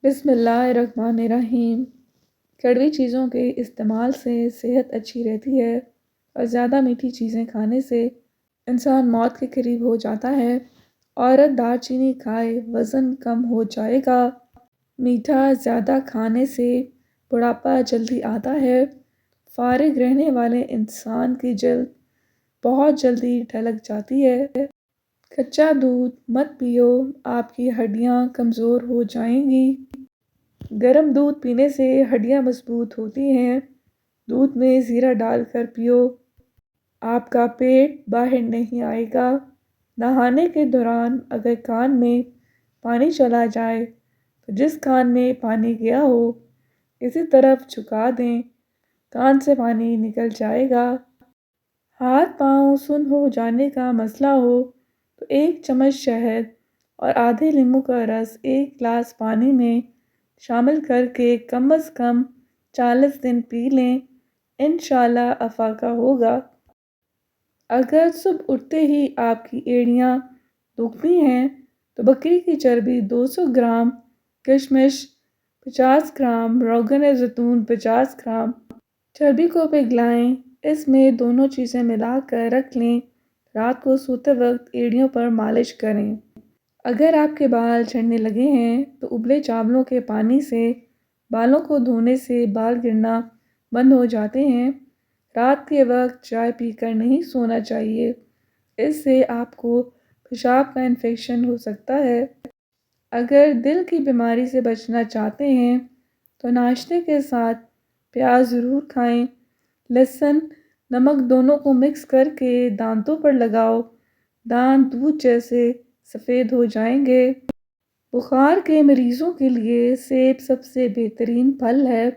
بسم اللہ الرحمن الرحیم۔ کڑوی چیزوں کے استعمال سے صحت اچھی رہتی ہے اور زیادہ میٹھی چیزیں کھانے سے انسان موت کے قریب ہو جاتا ہے۔ عورت دار چینی کھائے وزن کم ہو جائے گا۔ میٹھا زیادہ کھانے سے بڑھاپا جلدی آتا ہے۔ فارغ رہنے والے انسان کی جلد بہت جلدی ڈھلک جاتی ہے۔ کچا دودھ مت پیو، آپ کی ہڈیاں کمزور ہو جائیں گی۔ گرم دودھ پینے سے ہڈیاں مضبوط ہوتی ہیں۔ دودھ میں زیرہ ڈال کر پیو، آپ کا پیٹ باہر نہیں آئے گا۔ نہانے کے دوران اگر کان میں پانی چلا جائے تو جس کان میں پانی گیا ہو اسی طرف جھکا دیں، کان سے پانی نکل جائے گا۔ ہاتھ پاؤں سن ہو جانے کا مسئلہ ہو تو 1 چمچ شہد اور آدھے لیموں کا رس 1 گلاس پانی میں شامل کر کے کم از کم 40 دن پی لیں، انشاءاللہ افاقہ ہوگا۔ اگر صبح اٹھتے ہی آپ کی ایڑیاں دکھتی ہیں تو بکری کی چربی 200 گرام، کشمش 50 گرام، روغن زیتون 50 گرام چربی کو پگھلائیں، اس میں دونوں چیزیں ملا کر رکھ لیں، رات کو سوتے وقت ایڑیوں پر مالش کریں۔ اگر آپ کے بال جھڑنے لگے ہیں تو ابلے چاولوں کے پانی سے بالوں کو دھونے سے بال گرنا بند ہو جاتے ہیں۔ رات کے وقت چائے پی کر نہیں سونا چاہیے، اس سے آپ کو پیشاب کا انفیکشن ہو سکتا ہے۔ اگر دل کی بیماری سے بچنا چاہتے ہیں تو ناشتے کے ساتھ پیاز ضرور کھائیں۔ لہسن نمک دونوں کو مکس کر کے دانتوں پر لگاؤ، دانت دودھ جیسے سفید ہو جائیں گے۔ بخار کے مریضوں کے لیے سیب سب سے بہترین پھل ہے۔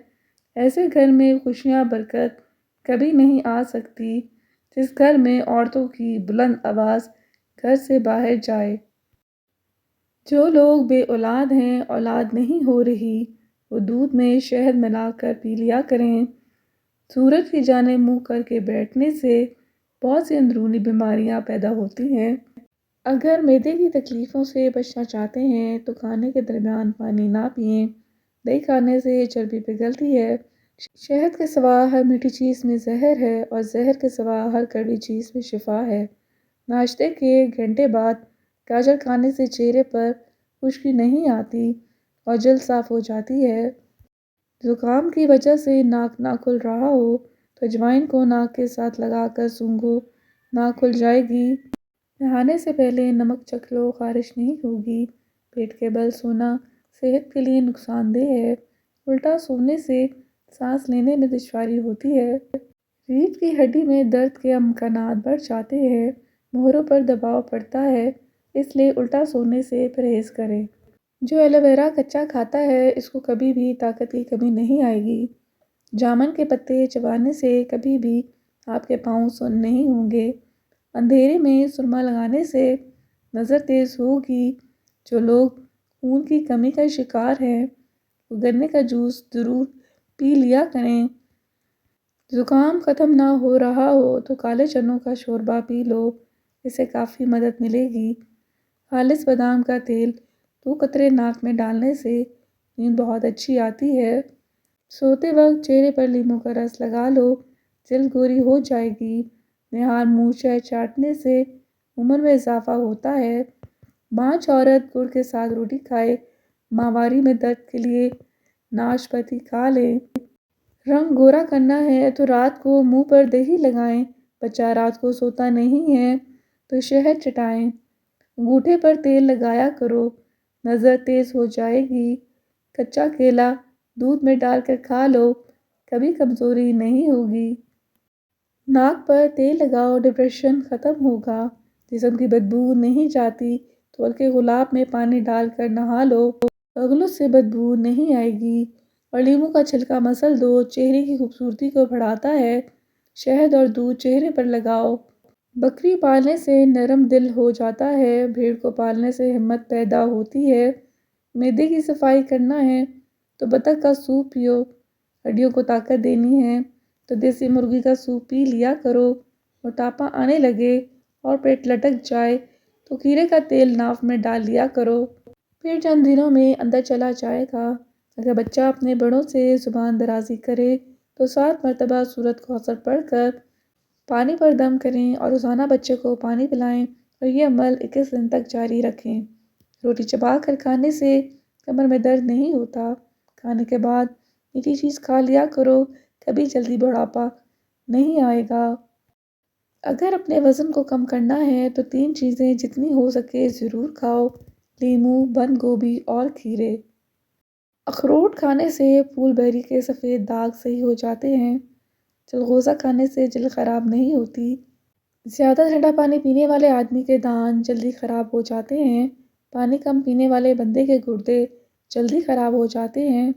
ایسے گھر میں خوشیاں برکت کبھی نہیں آ سکتی جس گھر میں عورتوں کی بلند آواز گھر سے باہر جائے۔ جو لوگ بے اولاد ہیں، اولاد نہیں ہو رہی، وہ دودھ میں شہد ملا کر پی لیا کریں۔ سورج کی جانب منہ کر کے بیٹھنے سے بہت سی اندرونی بیماریاں پیدا ہوتی ہیں۔ اگر معدے کی تکلیفوں سے بچنا چاہتے ہیں تو کھانے کے درمیان پانی نہ پئیں، دہی کھانے سے چربی پگھلتی ہے۔ شہد کے سوا ہر میٹھی چیز میں زہر ہے اور زہر کے سوا ہر کڑوی چیز میں شفا ہے۔ ناشتے کے گھنٹے بعد گاجر کھانے سے چہرے پر خشکی نہیں آتی اور جلد صاف ہو جاتی ہے۔ زکام کی وجہ سے ناک نہ کھل رہا ہو تو اجوائن کو ناک کے ساتھ لگا کر سونگھو، ناک کھل جائے گی۔ نہانے سے پہلے نمک چکھ لو، خارش نہیں ہوگی۔ پیٹ کے بل سونا صحت کے لیے نقصان دہ ہے۔ الٹا سونے سے سانس لینے میں دشواری ہوتی ہے۔ ریڑھ کی ہڈی میں درد کے امکانات بڑھ جاتے ہیں، موہروں پر دباؤ پڑتا ہے، اس لیے الٹا سونے سے پرہیز کریں۔ جو ایلو ویرا کچا کھاتا ہے اس کو کبھی بھی طاقت کی کمی نہیں آئے گی۔ جامن کے پتے چبانے سے کبھی بھی آپ کے پاؤں سن نہیں ہوں گے۔ اندھیرے میں سرما لگانے سے نظر تیز ہوگی۔ جو لوگ خون کی کمی کا شکار ہیں وہ گنے کا جوس ضرور پی لیا کریں۔ زکام ختم نہ ہو رہا ہو تو کالے چنوں کا شوربہ پی لو، اس سے کافی مدد ملے گی۔ خالص بادام کا تیل 2 قطرے ناک میں ڈالنے سے نیند بہت اچھی آتی ہے۔ سوتے وقت چہرے پر لیموں کا رس لگا لو، جلد گوری ہو جائے گی۔ نہار منہ چاٹنے سے عمر میں اضافہ ہوتا ہے۔ بانجھ عورت گڑ کے ساتھ روٹی کھائے، ماہواری میں درد کے لیے ناشپاتی کھا لیں۔ رنگ گورا کرنا ہے تو رات کو منہ پر دہی لگائیں۔ بچہ رات کو سوتا نہیں ہے تو شہد چٹائیں، انگوٹھے پر تیل لگایا کرو، نظر تیز ہو جائے گی۔ کچا کیلا دودھ میں ڈال کر کھا لو، کبھی کمزوری نہیں ہوگی۔ ناک پر تیل لگاؤ، ڈپریشن ختم ہوگا۔ جسم کی بدبو نہیں جاتی تو ہلکے گلاب میں پانی ڈال کر نہا لو، بغلوں سے بدبو نہیں آئے گی۔ اور لیموں کا چھلکا مسل دو، چہرے کی خوبصورتی کو بڑھاتا ہے۔ شہد اور دودھ چہرے پر لگاؤ۔ بکری پالنے سے نرم دل ہو جاتا ہے، بھیڑ کو پالنے سے ہمت پیدا ہوتی ہے۔ معدے کی صفائی کرنا ہے تو بطخ کا سوپ پیو، ہڈیوں کو طاقت دینی ہے تو دیسی مرغی کا سوپ پی لیا کرو۔ موٹاپا آنے لگے اور پیٹ لٹک جائے تو کھیرے کا تیل ناف میں ڈال لیا کرو۔ پھر چند دنوں میں اندر چلا جائے گا۔ اگر بچہ اپنے بڑوں سے زبان درازی کرے تو 7 مرتبہ سورۃ کوثر پڑھ کر پانی پر دم کریں اور روزانہ بچے کو پانی پلائیں اور یہ عمل 21 دن تک جاری رکھیں۔ روٹی چبا کر کھانے سے کمر میں درد نہیں ہوتا۔ کھانے کے بعد میٹھی چیز کھا لیا کرو، کبھی جلدی بڑھاپا نہیں آئے گا۔ اگر اپنے وزن کو کم کرنا ہے تو 3 چیزیں جتنی ہو سکے ضرور کھاؤ: لیموں، بند گوبھی اور کھیرے۔ اخروٹ کھانے سے پھول بیری کے سفید داغ صحیح ہو جاتے ہیں۔ چلغوزہ کھانے سے جلد خراب نہیں ہوتی۔ زیادہ ٹھنڈا پانی پینے والے آدمی کے دانت جلدی خراب ہو جاتے ہیں۔ پانی کم پینے والے بندے کے گردے جلدی خراب ہو جاتے ہیں۔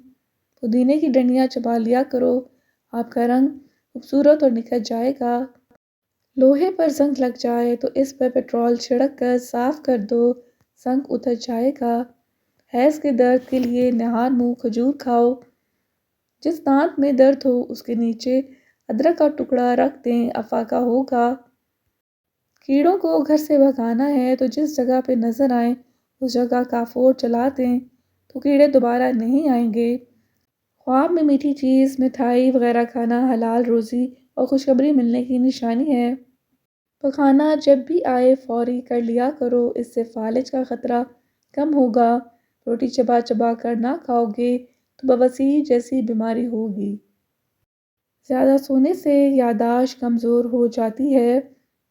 پودینے کی ڈنڈیاں چبا لیا کرو، آپ کا رنگ خوبصورت اور نکھر جائے گا۔ لوہے پر زنگ لگ جائے تو اس پر پیٹرول چھڑک کر صاف کر دو، زنگ اتر جائے گا۔ حیض کے درد کے لیے نہار منہ کھجور کھاؤ۔ جس دانت میں درد ہو اس کے نیچے ادرک کا ٹکڑا رکھ دیں، افاقہ ہوگا۔ کیڑوں کو گھر سے بھگانا ہے تو جس جگہ پہ نظر آئیں اس جگہ کافور چلا دیں تو کیڑے دوبارہ نہیں آئیں گے۔ خواب میں میٹھی چیز، مٹھائی وغیرہ کھانا حلال روزی اور خوشخبری ملنے کی نشانی ہے۔ پخانا جب بھی آئے فوری کر لیا کرو، اس سے فالج کا خطرہ کم ہوگا۔ روٹی چبا چبا کر نہ کھاؤ گے تو بواسیر جیسی بیماری ہوگی۔ زیادہ سونے سے یادداشت کمزور ہو جاتی ہے۔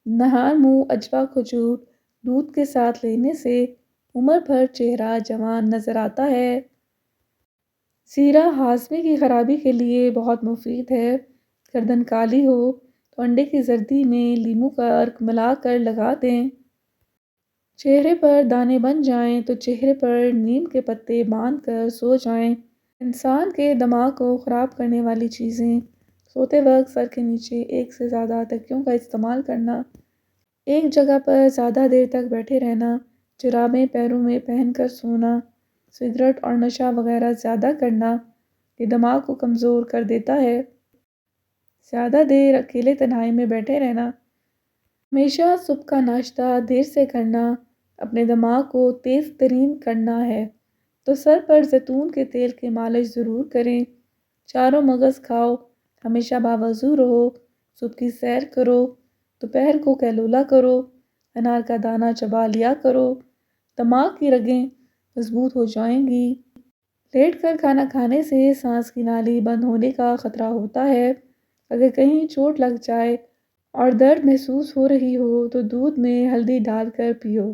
نہار منہ اجوا کھجور دودھ کے ساتھ لینے سے عمر بھر چہرہ جوان نظر آتا ہے۔ زیرہ ہاضمے کی خرابی کے لیے بہت مفید ہے۔ گردن کالی ہو تو انڈے کی زردی میں لیموں کا عرق ملا کر لگا دیں۔ چہرے پر دانے بن جائیں تو چہرے پر نیم کے پتے باندھ کر سو جائیں۔ انسان کے دماغ کو خراب کرنے والی چیزیں: سوتے وقت سر کے نیچے ایک سے زیادہ تکیوں کا استعمال کرنا، ایک جگہ پر زیادہ دیر تک بیٹھے رہنا، جرابیں پیروں میں پہن کر سونا، سگریٹ اور نشہ وغیرہ زیادہ کرنا، یہ دماغ کو کمزور کر دیتا ہے۔ زیادہ دیر اکیلے تنہائی میں بیٹھے رہنا، ہمیشہ صبح کا ناشتہ دیر سے کرنا اپنے دماغ کو تیز ترین کرنا ہے تو سر پر زیتون کے تیل کی مالش ضرور کریں۔ چاروں مغز کھاؤ، ہمیشہ باوضو رہو، صبح کی سیر کرو، دوپہر کو قیلولہ کرو، انار کا دانہ چبا لیا کرو، دماغ کی رگیں مضبوط ہو جائیں گی۔ لیٹ کر کھانا کھانے سے سانس کی نالی بند ہونے کا خطرہ ہوتا ہے۔ اگر کہیں چوٹ لگ جائے اور درد محسوس ہو رہی ہو تو دودھ میں ہلدی ڈال کر پیو۔